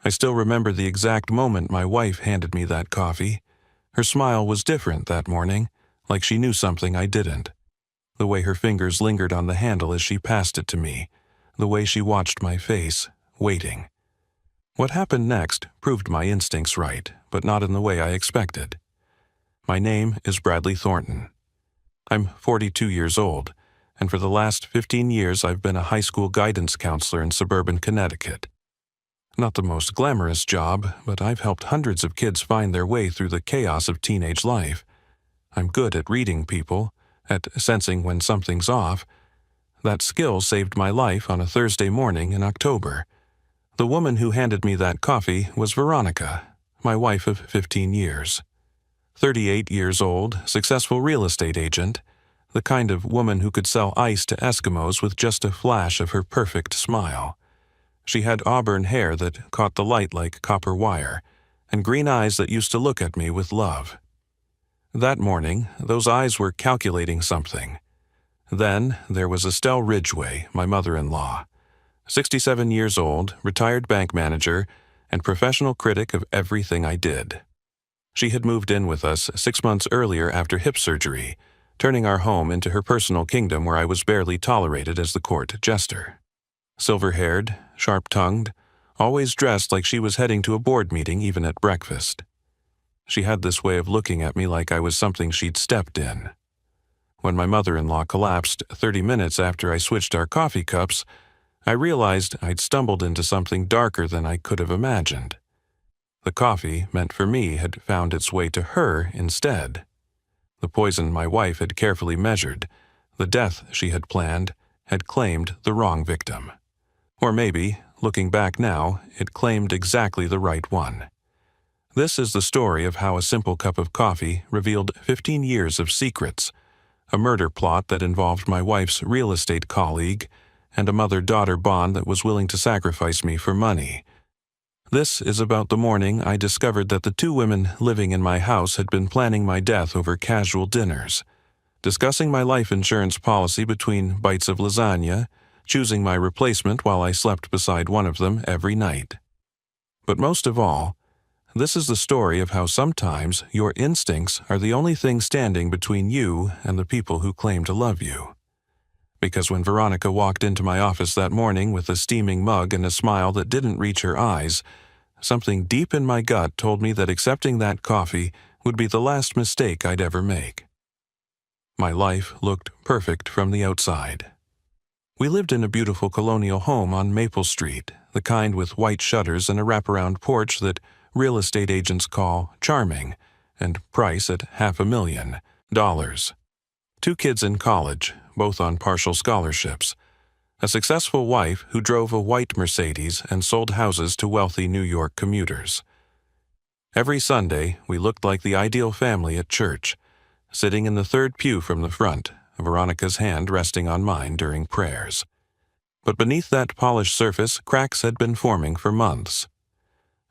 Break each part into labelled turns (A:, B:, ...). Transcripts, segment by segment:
A: I still remember the exact moment my wife handed me that coffee. Her smile was different that morning, like she knew something I didn't. The way her fingers lingered on the handle as she passed it to me, the way she watched my face, waiting. What happened next proved my instincts right, but not in the way I expected. My name is Bradley Thornton. I'm 42 years old, and for the last 15 years I've been a high school guidance counselor in suburban Connecticut. Not the most glamorous job, but I've helped hundreds of kids find their way through the chaos of teenage life. I'm good at reading people, at sensing when something's off. That skill saved my life on a Thursday morning in October. The woman who handed me that coffee was Veronica, my wife of 15 years. 38 years old, successful real estate agent, the kind of woman who could sell ice to Eskimos with just a flash of her perfect smile. She had auburn hair that caught the light like copper wire, and green eyes that used to look at me with love. That morning, those eyes were calculating something. Then there was Estelle Ridgway, my mother-in-law, 67 years old, retired bank manager, and professional critic of everything I did. She had moved in with us 6 months earlier after hip surgery, turning our home into her personal kingdom where I was barely tolerated as the court jester. Silver-haired, sharp-tongued, always dressed like she was heading to a board meeting even at breakfast. She had this way of looking at me like I was something she'd stepped in. When my mother-in-law collapsed 30 minutes after I switched our coffee cups, I realized I'd stumbled into something darker than I could have imagined. The coffee meant for me had found its way to her instead. The poison my wife had carefully measured, the death she had planned, had claimed the wrong victim. Or maybe, looking back now, it claimed exactly the right one. This is the story of how a simple cup of coffee revealed 15 years of secrets, a murder plot that involved my wife's real estate colleague, and a mother-daughter bond that was willing to sacrifice me for money. This is about the morning I discovered that the two women living in my house had been planning my death over casual dinners, discussing my life insurance policy between bites of lasagna, choosing my replacement while I slept beside one of them every night. But most of all, this is the story of how sometimes your instincts are the only thing standing between you and the people who claim to love you. Because when Veronica walked into my office that morning with a steaming mug and a smile that didn't reach her eyes, something deep in my gut told me that accepting that coffee would be the last mistake I'd ever make. My life looked perfect from the outside. We lived in a beautiful colonial home on Maple Street, the kind with white shutters and a wraparound porch that real estate agents call charming, and price at $500,000. 2 kids in college, both on partial scholarships. A successful wife who drove a white Mercedes and sold houses to wealthy New York commuters. Every Sunday, we looked like the ideal family at church, sitting in the third pew from the front, Veronica's hand resting on mine during prayers. But beneath that polished surface, cracks had been forming for months.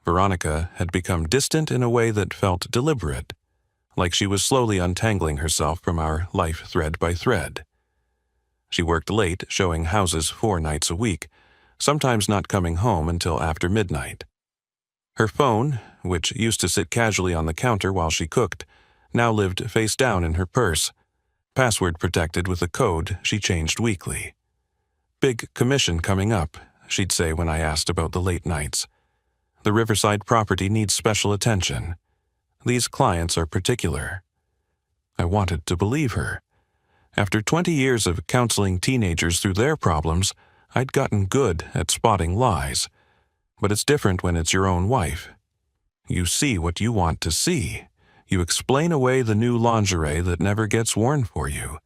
A: Veronica had become distant in a way that felt deliberate, like she was slowly untangling herself from our life thread by thread. She worked late, showing houses 4 nights a week, sometimes not coming home until after midnight. Her phone, which used to sit casually on the counter while she cooked, now lived face down in her purse, password protected with a code she changed weekly. "Big commission coming up," she'd say when I asked about the late nights. "The Riverside property needs special attention. These clients are particular." I wanted to believe her. After 20 years of counseling teenagers through their problems, I'd gotten good at spotting lies. But it's different when it's your own wife. You see what you want to see. You explain away the new lingerie that never gets worn for you,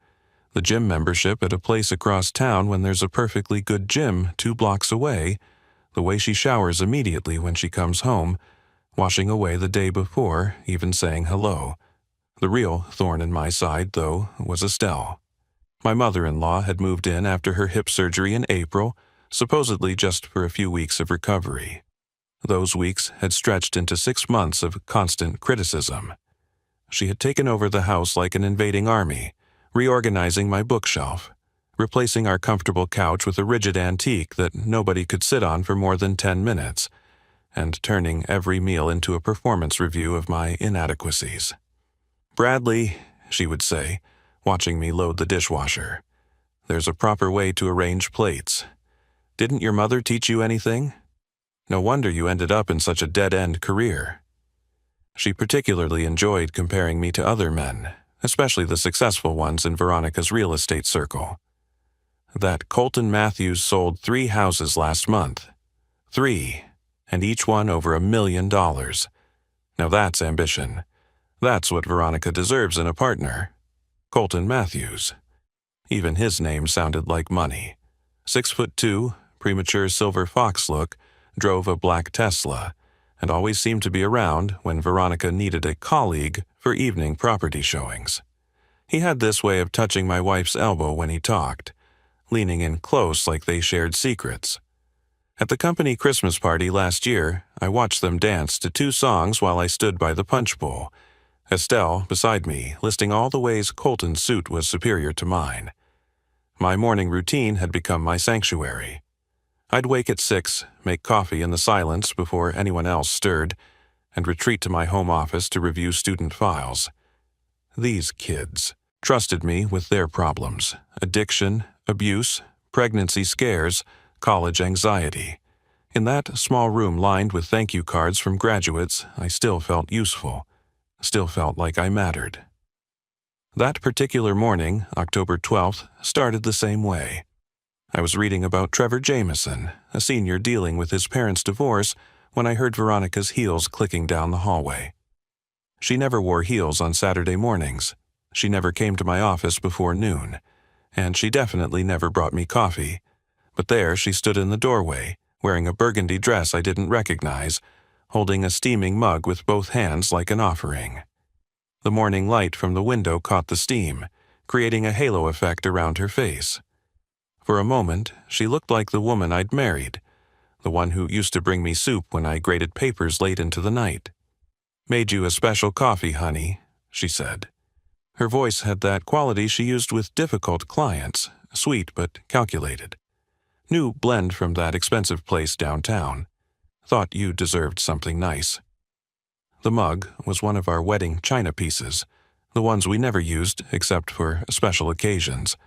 A: the gym membership at a place across town when there's a perfectly good gym 2 blocks away, the way she showers immediately when she comes home, washing away the day before, even saying hello. The real thorn in my side, though, was Estelle. My mother-in-law had moved in after her hip surgery in April, supposedly just for a few weeks of recovery. Those weeks had stretched into 6 months of constant criticism. She had taken over the house like an invading army, reorganizing my bookshelf, replacing our comfortable couch with a rigid antique that nobody could sit on for more than 10 minutes, and turning every meal into a performance review of my inadequacies. "Bradley," she would say, watching me load the dishwasher, "there's a proper way to arrange plates. Didn't your mother teach you anything? No wonder you ended up in such a dead-end career." She particularly enjoyed comparing me to other men, especially the successful ones in Veronica's real estate circle. "That Colton Matthews sold 3 houses last month. 3, and each one over $1 million. Now that's ambition. That's what Veronica deserves in a partner. Colton Matthews." Even his name sounded like money. 6'2", premature silver fox look, drove a black Tesla, and always seemed to be around when Veronica needed a colleague for evening property showings. He had this way of touching my wife's elbow when he talked, leaning in close like they shared secrets. At the company Christmas party last year, I watched them dance to 2 songs while I stood by the punch bowl, Estelle beside me listing all the ways Colton's suit was superior to mine. My morning routine had become my sanctuary. I'd wake at 6, make coffee in the silence before anyone else stirred, and retreat to my home office to review student files. These kids trusted me with their problems: addiction, abuse, pregnancy scares, college anxiety. In that small room lined with thank you cards from graduates, I still felt useful, still felt like I mattered. That particular morning, October 12th, started the same way. I was reading about Trevor Jameson, a senior dealing with his parents' divorce, when I heard Veronica's heels clicking down the hallway. She never wore heels on Saturday mornings. She never came to my office before noon, and she definitely never brought me coffee. But there she stood in the doorway, wearing a burgundy dress I didn't recognize, holding a steaming mug with both hands like an offering. The morning light from the window caught the steam, creating a halo effect around her face. For a moment, she looked like the woman I'd married, the one who used to bring me soup when I graded papers late into the night. "Made you a special coffee, honey," she said. Her voice had that quality she used with difficult clients, sweet but calculated. "New blend from that expensive place downtown. Thought you deserved something nice." The mug was one of our wedding china pieces, the ones we never used except for special occasions.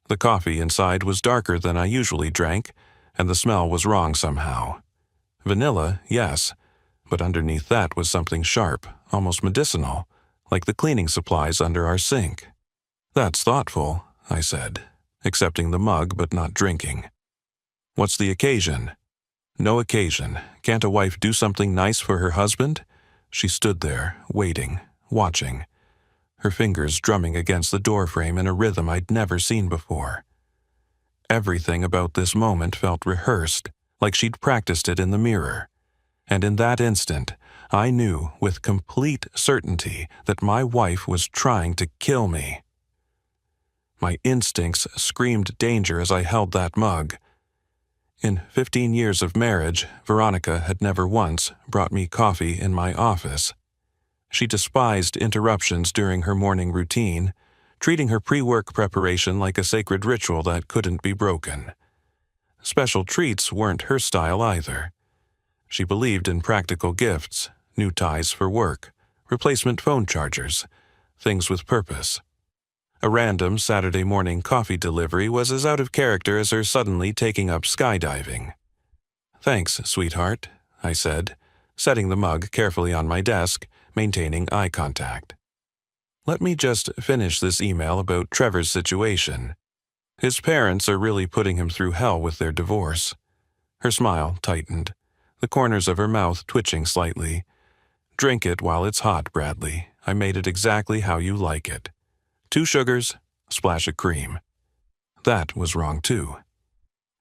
A: The coffee inside was darker than I usually drank, and the smell was wrong somehow. Vanilla, yes, but underneath that was something sharp, almost medicinal, like the cleaning supplies under our sink. "That's thoughtful," I said, accepting the mug but not drinking. "What's the occasion?" "No occasion. Can't a wife do something nice for her husband?" She stood there, waiting, watching, her fingers drumming against the doorframe in a rhythm I'd never seen before. Everything about this moment felt rehearsed, like she'd practiced it in the mirror. And in that instant, I knew with complete certainty that my wife was trying to kill me. My instincts screamed danger as I held that mug. In 15 years of marriage, Veronica had never once brought me coffee in my office. She despised interruptions during her morning routine, treating her pre-work preparation like a sacred ritual that couldn't be broken. Special treats weren't her style either. She believed in practical gifts, new ties for work, replacement phone chargers, things with purpose. A random Saturday morning coffee delivery was as out of character as her suddenly taking up skydiving. "Thanks, sweetheart," I said, setting the mug carefully on my desk, maintaining eye contact. "Let me just finish this email about Trevor's situation. His parents are really putting him through hell with their divorce." Her smile tightened, the corners of her mouth twitching slightly. "Drink it while it's hot, Bradley. I made it exactly how you like it. 2 sugars, splash of cream." That was wrong too.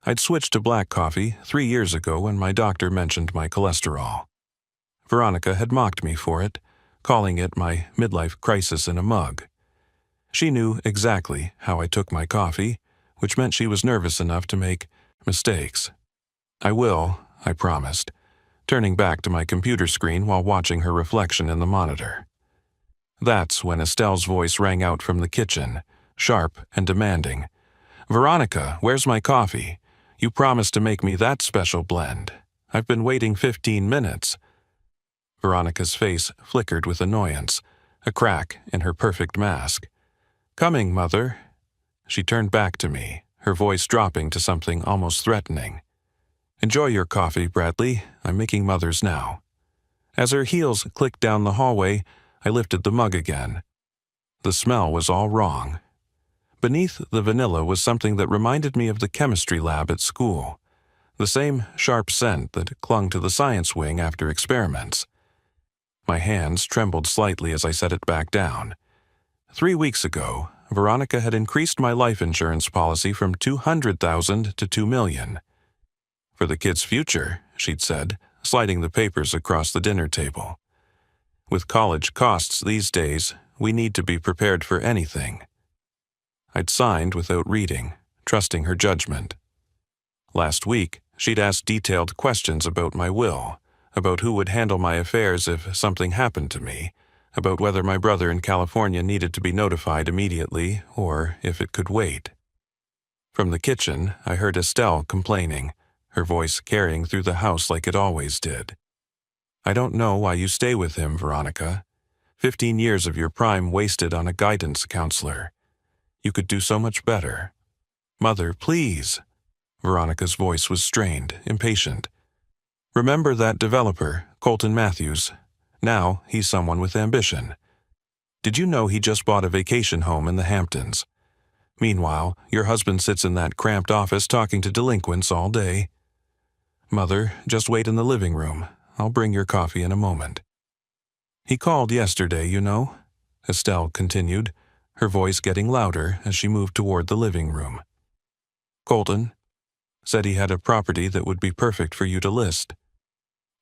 A: I'd switched to black coffee 3 years ago when my doctor mentioned my cholesterol. Veronica had mocked me for it, calling it my midlife crisis in a mug. She knew exactly how I took my coffee, which meant she was nervous enough to make mistakes. "I will," I promised, turning back to my computer screen while watching her reflection in the monitor. That's when Estelle's voice rang out from the kitchen, sharp and demanding. "Veronica, where's my coffee? You promised to make me that special blend. I've been waiting 15 minutes. Veronica's face flickered with annoyance, a crack in her perfect mask. Coming, Mother. She turned back to me, her voice dropping to something almost threatening. Enjoy your coffee, Bradley. I'm making Mother's now. As her heels clicked down the hallway, I lifted the mug again. The smell was all wrong. Beneath the vanilla was something that reminded me of the chemistry lab at school, the same sharp scent that clung to the science wing after experiments. My hands trembled slightly as I set it back down. 3 weeks ago, Veronica had increased my life insurance policy from $200,000 to $2 million. For the kid's future, she'd said, sliding the papers across the dinner table. With college costs these days, we need to be prepared for anything. I'd signed without reading, trusting her judgment. Last week, she'd asked detailed questions about my will, about who would handle my affairs if something happened to me, about whether my brother in California needed to be notified immediately or if it could wait. From the kitchen, I heard Estelle complaining, her voice carrying through the house like it always did. I don't know why you stay with him, Veronica. 15 years of your prime wasted on a guidance counselor. You could do so much better. Mother, please. Veronica's voice was strained, impatient. Remember that developer, Colton Matthews. Now he's someone with ambition. Did you know he just bought a vacation home in the Hamptons? Meanwhile, your husband sits in that cramped office talking to delinquents all day. Mother, just wait in the living room. I'll bring your coffee in a moment. He called yesterday, you know, Estelle continued, her voice getting louder as she moved toward the living room. Colton said he had a property that would be perfect for you to list.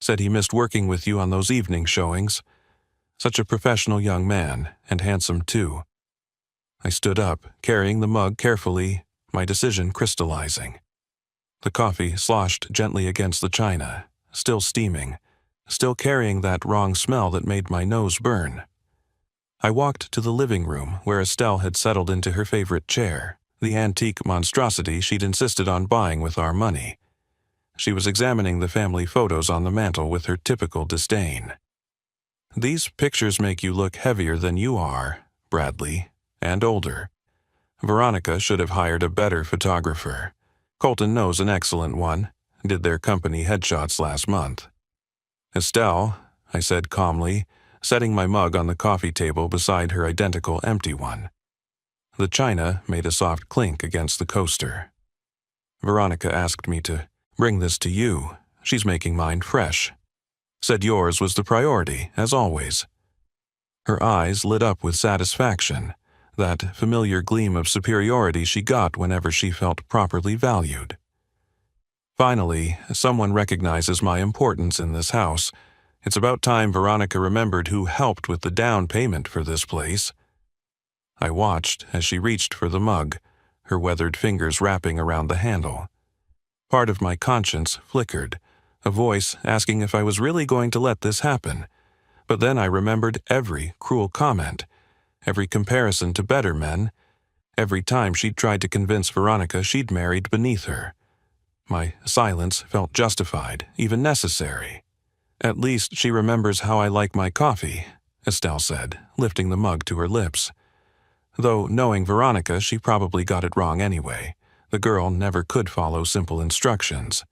A: Said he missed working with you on those evening showings. Such a professional young man, and handsome too. I stood up, carrying the mug carefully, my decision crystallizing. The coffee sloshed gently against the china, still steaming, still carrying that wrong smell that made my nose burn. I walked to the living room where Estelle had settled into her favorite chair, the antique monstrosity she'd insisted on buying with our money. She was examining the family photos on the mantel with her typical disdain. These pictures make you look heavier than you are, Bradley, and older. Veronica should have hired a better photographer. Colton knows an excellent one. Did their company headshots last month. Estelle, I said calmly, setting my mug on the coffee table beside her identical empty one. The china made a soft clink against the coaster. Veronica asked me to bring this to you. She's making mine fresh. Said yours was the priority, as always. Her eyes lit up with satisfaction, that familiar gleam of superiority she got whenever she felt properly valued. Finally, someone recognizes my importance in this house. It's about time Veronica remembered who helped with the down payment for this place. I watched as she reached for the mug, her weathered fingers wrapping around the handle. Part of my conscience flickered, a voice asking if I was really going to let this happen. But then I remembered every cruel comment, every comparison to better men, every time she'd tried to convince Veronica she'd married beneath her. My silence felt justified, even necessary. At least she remembers how I like my coffee, Estelle said, lifting the mug to her lips. Though, knowing Veronica, she probably got it wrong anyway. The girl never could follow simple instructions.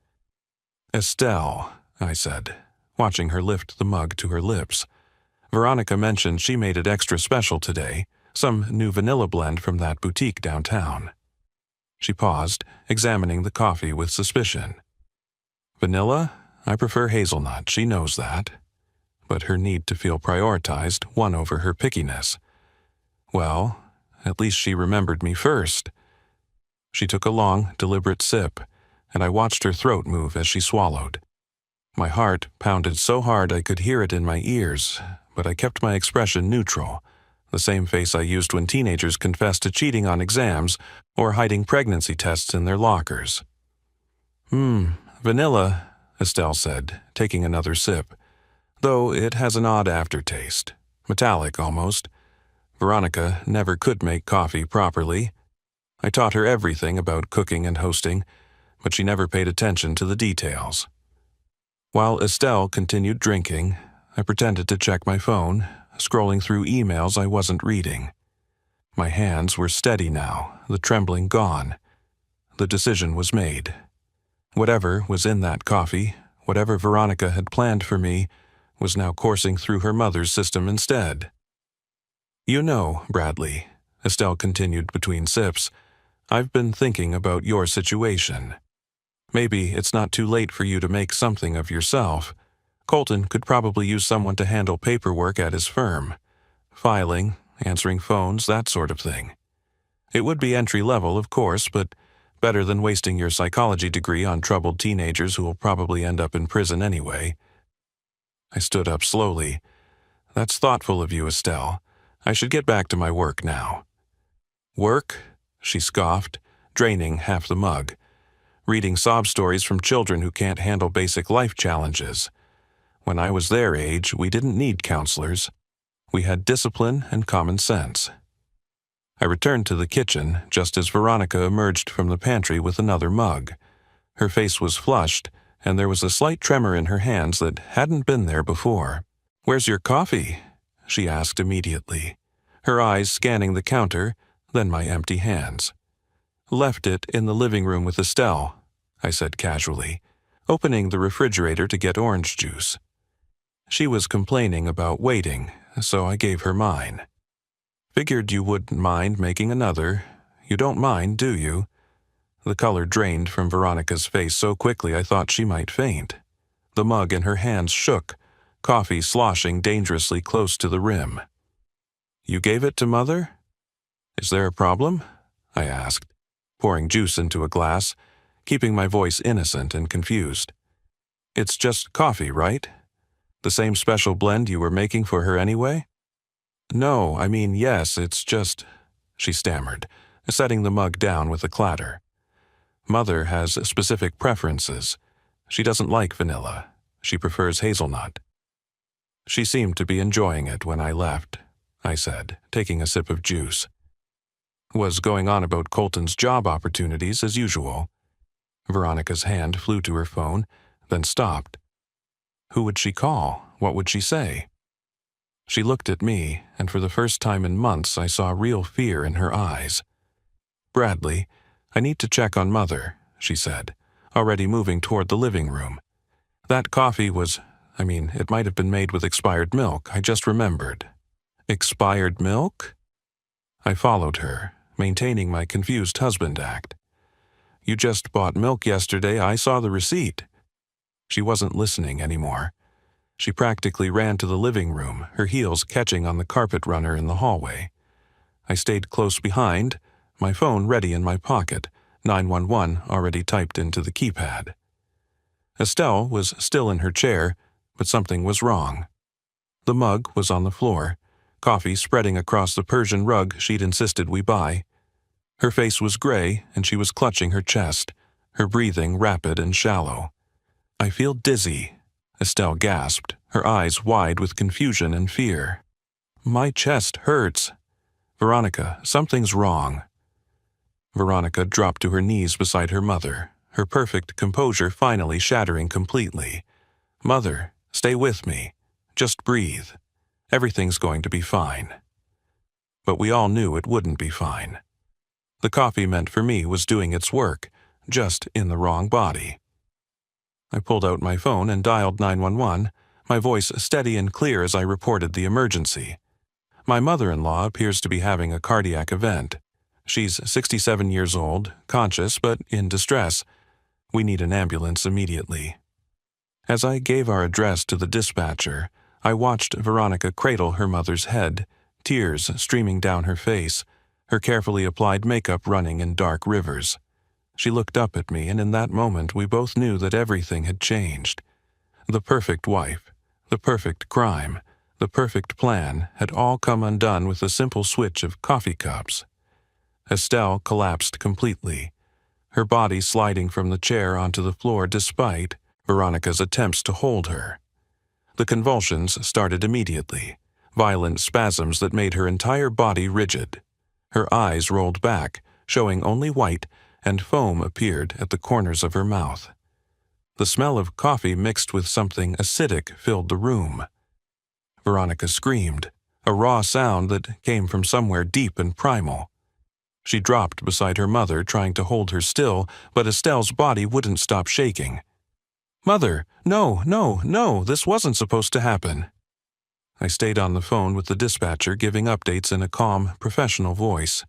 A: Estelle, I said, watching her lift the mug to her lips. Veronica mentioned she made it extra special today, some new vanilla blend from that boutique downtown. She paused, examining the coffee with suspicion. Vanilla? I prefer hazelnut, she knows that. But her need to feel prioritized won over her pickiness. Well, at least she remembered me first. She took a long, deliberate sip, and I watched her throat move as she swallowed. My heart pounded so hard I could hear it in my ears, but I kept my expression neutral, the same face I used when teenagers confessed to cheating on exams or hiding pregnancy tests in their lockers. Vanilla, Estelle said, taking another sip, though it has an odd aftertaste, metallic almost. Veronica never could make coffee properly. I taught her everything about cooking and hosting, but she never paid attention to the details. While Estelle continued drinking, I pretended to check my phone, scrolling through emails I wasn't reading. My hands were steady now, the trembling gone. The decision was made. Whatever was in that coffee, whatever Veronica had planned for me, was now coursing through her mother's system instead. "You know, Bradley," Estelle continued between sips, "I've been thinking about your situation. Maybe it's not too late for you to make something of yourself. Colton could probably use someone to handle paperwork at his firm. Filing, answering phones, that sort of thing. It would be entry-level, of course, but better than wasting your psychology degree on troubled teenagers who will probably end up in prison anyway." I stood up slowly. "That's thoughtful of you, Estelle. I should get back to my work now." "Work?" she scoffed, draining half the mug. "Reading sob stories from children who can't handle basic life challenges. When I was their age, we didn't need counselors. We had discipline and common sense." I returned to the kitchen just as Veronica emerged from the pantry with another mug. Her face was flushed, and there was a slight tremor in her hands that hadn't been there before. "Where's your coffee?" she asked immediately, her eyes scanning the counter, then my empty hands. "Left it in the living room with Estelle," I said casually, opening the refrigerator to get orange juice. She was complaining about waiting, so I gave her mine. "Figured you wouldn't mind making another. You don't mind, do you?" The color drained from Veronica's face so quickly I thought she might faint. The mug in her hands shook, coffee sloshing dangerously close to the rim. "You gave it to Mother? Is there a problem?" I asked, pouring juice into a glass, keeping my voice innocent and confused. "It's just coffee, right? The same special blend you were making for her anyway?" "No, I mean, yes, it's just," she stammered, setting the mug down with a clatter. "Mother has specific preferences. She doesn't like vanilla. She prefers hazelnut." "She seemed to be enjoying it when I left," I said, taking a sip of juice. "Was going on about Colton's job opportunities as usual." Veronica's hand flew to her phone, then stopped. Who would she call? What would she say? She looked at me, and for the first time in months I saw real fear in her eyes. "Bradley, I need to check on Mother," she said, already moving toward the living room. "That coffee was, it might have been made with expired milk, I just remembered." "Expired milk?" I followed her, maintaining my confused husband act. "You just bought milk yesterday, I saw the receipt." She wasn't listening anymore. She practically ran to the living room, her heels catching on the carpet runner in the hallway. I stayed close behind, my phone ready in my pocket, 911 already typed into the keypad. Estelle was still in her chair, but something was wrong. The mug was on the floor, coffee spreading across the Persian rug she'd insisted we buy. Her face was gray, and she was clutching her chest, her breathing rapid and shallow. "I feel dizzy," Estelle gasped, her eyes wide with confusion and fear. "My chest hurts. Veronica, something's wrong." Veronica dropped to her knees beside her mother, her perfect composure finally shattering completely. "Mother, stay with me. Just breathe. Everything's going to be fine." But we all knew it wouldn't be fine. The coffee meant for me was doing its work, just in the wrong body. I pulled out my phone and dialed 911, my voice steady and clear as I reported the emergency. "My mother-in-law appears to be having a cardiac event. She's 67 years old, conscious but in distress. We need an ambulance immediately." As I gave our address to the dispatcher, I watched Veronica cradle her mother's head, tears streaming down her face, her carefully applied makeup running in dark rivers. She looked up at me, and in that moment we both knew that everything had changed. The perfect wife, the perfect crime, the perfect plan had all come undone with a simple switch of coffee cups. Estelle collapsed completely, her body sliding from the chair onto the floor despite Veronica's attempts to hold her. The convulsions started immediately, violent spasms that made her entire body rigid. Her eyes rolled back, showing only white, and foam appeared at the corners of her mouth. The smell of coffee mixed with something acidic filled the room. Veronica screamed, a raw sound that came from somewhere deep and primal. She dropped beside her mother, trying to hold her still, but Estelle's body wouldn't stop shaking. "Mother, no, no, no, this wasn't supposed to happen." I stayed on the phone with the dispatcher, giving updates in a calm, professional voice.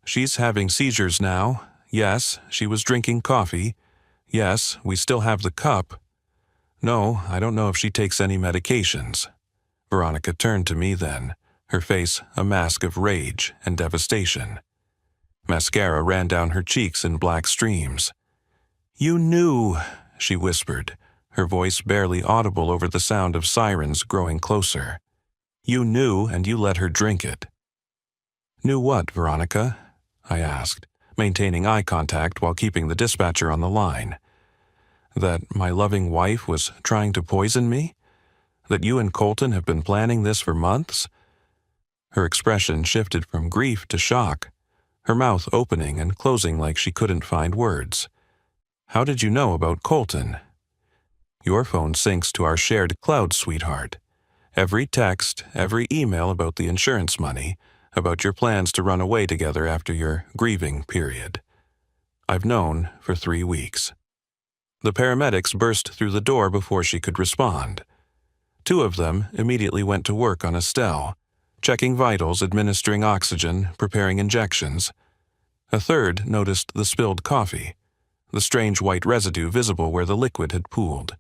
A: "She's having seizures now. Yes, she was drinking coffee. Yes, we still have the cup. No, I don't know if she takes any medications." Veronica turned to me then, her face a mask of rage and devastation. Mascara ran down her cheeks in black streams. "You knew," she whispered, her voice barely audible over the sound of sirens growing closer. "You knew, and you let her drink it." "Knew what, Veronica?" I asked, maintaining eye contact while keeping the dispatcher on the line. "That my loving wife was trying to poison me? That you and Colton have been planning this for months?" Her expression shifted from grief to shock, her mouth opening and closing like she couldn't find words. "How did you know about Colton?" "Your phone syncs to our shared cloud, sweetheart. Every text, every email about the insurance money, about your plans to run away together after your grieving period. I've known for 3 weeks." The paramedics burst through the door before she could respond. 2 of them immediately went to work on Estelle, checking vitals, administering oxygen, preparing injections. A third noticed the spilled coffee, the strange white residue visible where the liquid had pooled.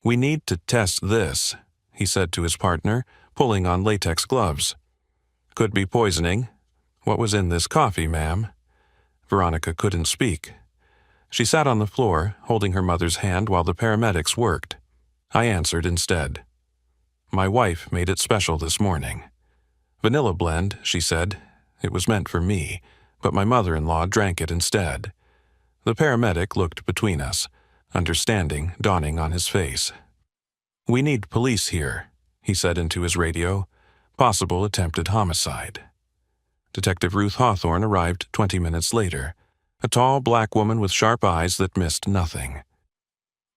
A: "We need to test this," he said to his partner, pulling on latex gloves. "Could be poisoning. What was in this coffee, ma'am?" Veronica couldn't speak. She sat on the floor, holding her mother's hand while the paramedics worked. I answered instead. "My wife made it special this morning. Vanilla blend," she said. "It was meant for me, but my mother-in-law drank it instead." The paramedic looked between us, understanding dawning on his face. "We need police here," he said into his radio. "Possible attempted homicide." Detective Ruth Hawthorne arrived 20 minutes later, a tall black woman with sharp eyes that missed nothing.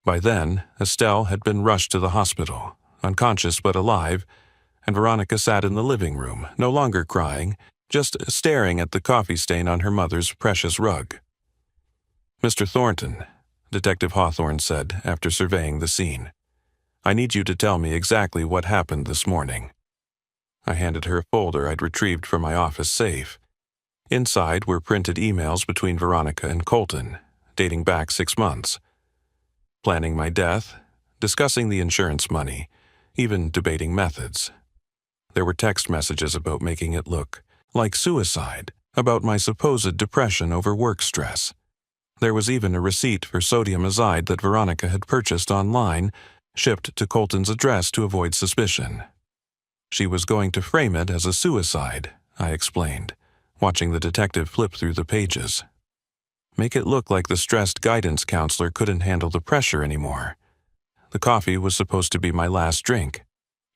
A: By then, Estelle had been rushed to the hospital, unconscious but alive, and Veronica sat in the living room, no longer crying, just staring at the coffee stain on her mother's precious rug. "Mr. Thornton," Detective Hawthorne said after surveying the scene, "I need you to tell me exactly what happened this morning." I handed her a folder I'd retrieved from my office safe. Inside were printed emails between Veronica and Colton, dating back 6 months. Planning my death, discussing the insurance money, even debating methods. There were text messages about making it look like suicide, about my supposed depression over work stress. There was even a receipt for sodium azide that Veronica had purchased online, shipped to Colton's address to avoid suspicion. She was going to frame it as a suicide, I explained, watching the detective flip through the pages. Make it look like the stressed guidance counselor couldn't handle the pressure anymore. The coffee was supposed to be my last drink.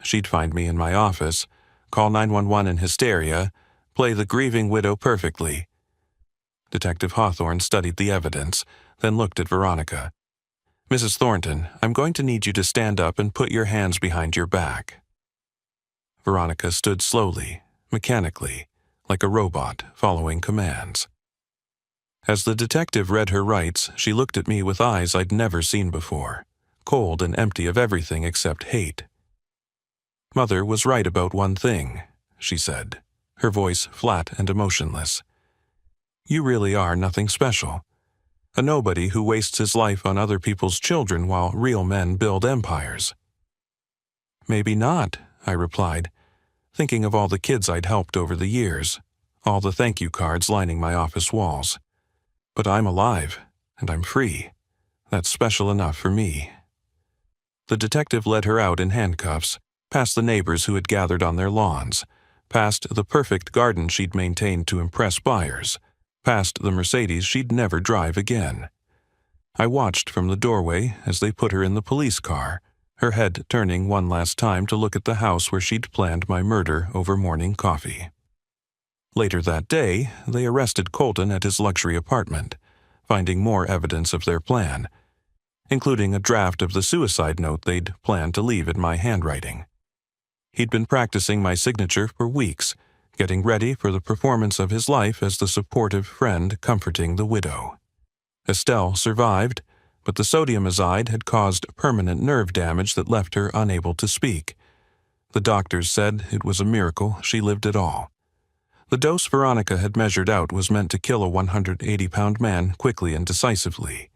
A: She'd find me in my office, call 911 in hysteria, play the grieving widow perfectly. Detective Hawthorne studied the evidence, then looked at Veronica. "Mrs. Thornton, I'm going to need you to stand up and put your hands behind your back." Veronica stood slowly, mechanically, like a robot following commands. As the detective read her rights, she looked at me with eyes I'd never seen before, cold and empty of everything except hate. "Mother was right about one thing," she said, her voice flat and emotionless. "You really are nothing special. A nobody who wastes his life on other people's children while real men build empires." "Maybe not," I replied, thinking of all the kids I'd helped over the years, all the thank you cards lining my office walls. "But I'm alive, and I'm free. That's special enough for me." The detective led her out in handcuffs, past the neighbors who had gathered on their lawns, past the perfect garden she'd maintained to impress buyers, past the Mercedes she'd never drive again. I watched from the doorway as they put her in the police car, her head turning one last time to look at the house where she'd planned my murder over morning coffee. Later that day, they arrested Colton at his luxury apartment, finding more evidence of their plan. including a draft of the suicide note they'd planned to leave in my handwriting. He'd been practicing my signature for weeks, getting ready for the performance of his life as the supportive friend comforting the widow. Estelle survived, but the sodium azide had caused permanent nerve damage that left her unable to speak. The doctors said it was a miracle she lived at all. The dose Veronica had measured out was meant to kill a 180-pound man quickly and decisively.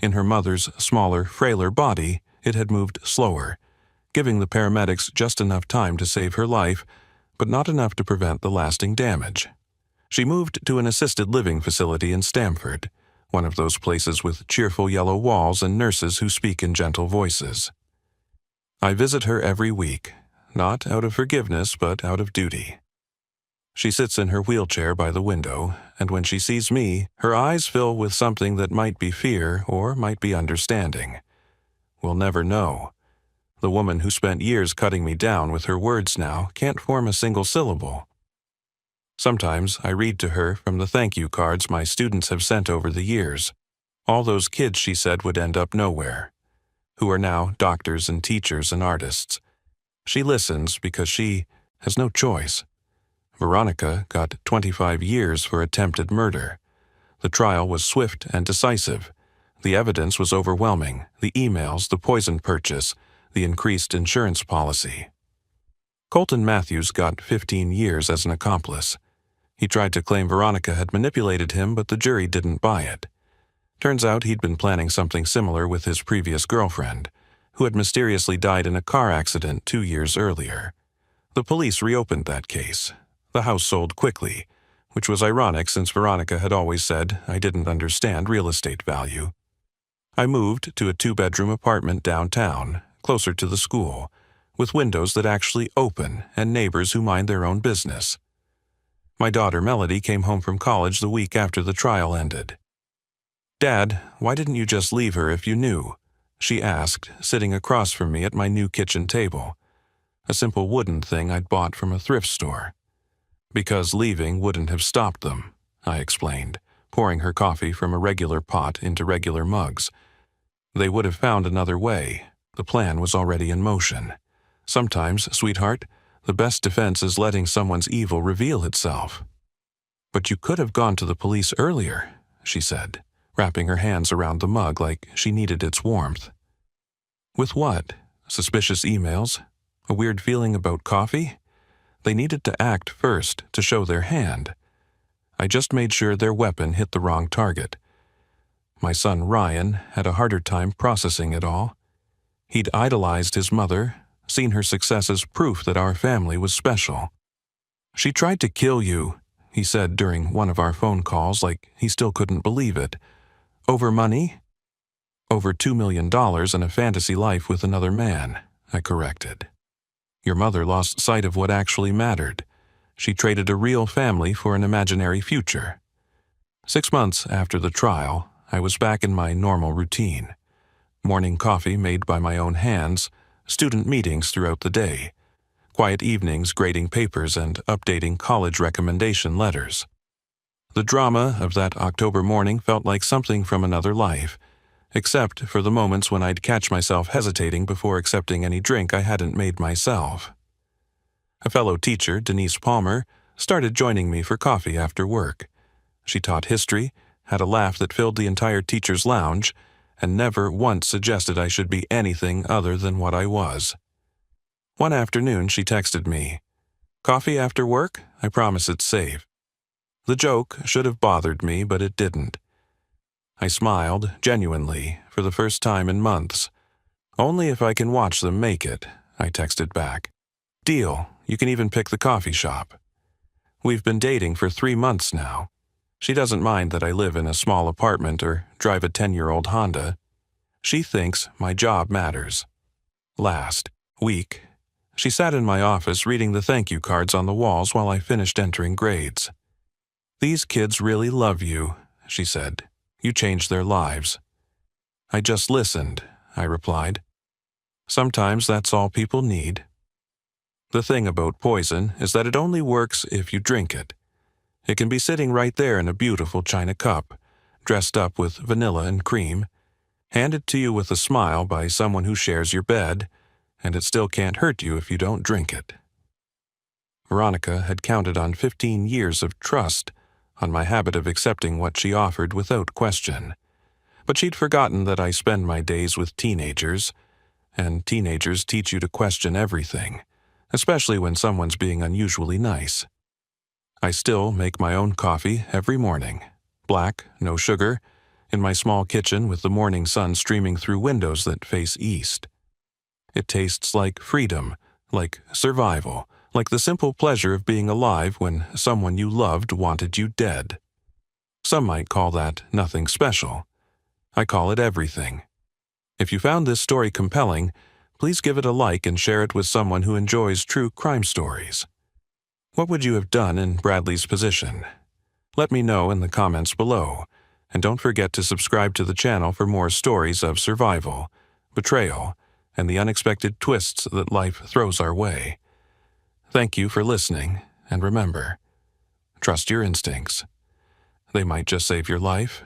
A: In her mother's smaller, frailer body, it had moved slower, giving the paramedics just enough time to save her life, but not enough to prevent the lasting damage. She moved to an assisted living facility in Stamford, one of those places with cheerful yellow walls and nurses who speak in gentle voices. I visit her every week, not out of forgiveness but out of duty. She sits in her wheelchair by the window, and when she sees me, her eyes fill with something that might be fear or might be understanding. We'll never know. The woman who spent years cutting me down with her words now can't form a single syllable. Sometimes I read to her from the thank you cards my students have sent over the years. All those kids she said would end up nowhere, who are now doctors and teachers and artists. She listens because she has no choice. Veronica got 25 years for attempted murder. The trial was swift and decisive. The evidence was overwhelming: the emails, the poison purchase, the increased insurance policy. Colton Matthews got 15 years as an accomplice. He tried to claim Veronica had manipulated him, but the jury didn't buy it. Turns out he'd been planning something similar with his previous girlfriend, who had mysteriously died in a car accident 2 years earlier. The police reopened that case. The house sold quickly, which was ironic since Veronica had always said I didn't understand real estate value. I moved to a 2-bedroom apartment downtown, closer to the school, with windows that actually open and neighbors who mind their own business. My daughter Melody came home from college the week after the trial ended. "Dad, why didn't you just leave her if you knew?" she asked, sitting across from me at my new kitchen table, a simple wooden thing I'd bought from a thrift store. "Because leaving wouldn't have stopped them," I explained, pouring her coffee from a regular pot into regular mugs. "They would have found another way. The plan was already in motion. Sometimes, sweetheart, the best defense is letting someone's evil reveal itself." "But you could have gone to the police earlier," she said, wrapping her hands around the mug like she needed its warmth. "With what? Suspicious emails? A weird feeling about coffee? They needed to act first to show their hand. I just made sure their weapon hit the wrong target. My son Ryan had a harder time processing it all. He'd idolized his mother, seen her success as proof that our family was special. "She tried to kill you," he said during one of our phone calls, like he still couldn't believe it. "Over money?" "Over $2 million and a fantasy life with another man," I corrected. "Your mother lost sight of what actually mattered. She traded a real family for an imaginary future." 6 months after the trial, I was back in my normal routine. Morning coffee made by my own hands, student meetings throughout the day, quiet evenings grading papers and updating college recommendation letters. The drama of that October morning felt like something from another life, except for the moments when I'd catch myself hesitating before accepting any drink I hadn't made myself. A fellow teacher, Denise Palmer, started joining me for coffee after work. She taught history, had a laugh that filled the entire teacher's lounge, and never once suggested I should be anything other than what I was. One afternoon she texted me, "Coffee after work? I promise it's safe." The joke should have bothered me, but it didn't. I smiled, genuinely, for the first time in months. "Only if I can watch them make it," I texted back. "Deal, you can even pick the coffee shop." We've been dating for 3 months now. She doesn't mind that I live in a small apartment or drive a 10-year-old Honda. She thinks my job matters. Last week, she sat in my office reading the thank you cards on the walls while I finished entering grades. "These kids really love you," she said. "You changed their lives." "I just listened," I replied. "Sometimes that's all people need." The thing about poison is that it only works if you drink it. It can be sitting right there in a beautiful china cup, dressed up with vanilla and cream. handed to you with a smile by someone who shares your bed, and it still can't hurt you if you don't drink it. Veronica had counted on 15 years of trust, on my habit of accepting what she offered without question. But she'd forgotten that I spend my days with teenagers, and teenagers teach you to question everything, especially when someone's being unusually nice. I still make my own coffee every morning, black, no sugar, in my small kitchen with the morning sun streaming through windows that face east. It tastes like freedom, like survival, like the simple pleasure of being alive when someone you loved wanted you dead. Some might call that nothing special. I call it everything. If you found this story compelling, please give it a like and share it with someone who enjoys true crime stories. What would you have done in Bradley's position? Let me know in the comments below, and don't forget to subscribe to the channel for more stories of survival, betrayal, and the unexpected twists that life throws our way. Thank you for listening, and remember, trust your instincts. They might just save your life,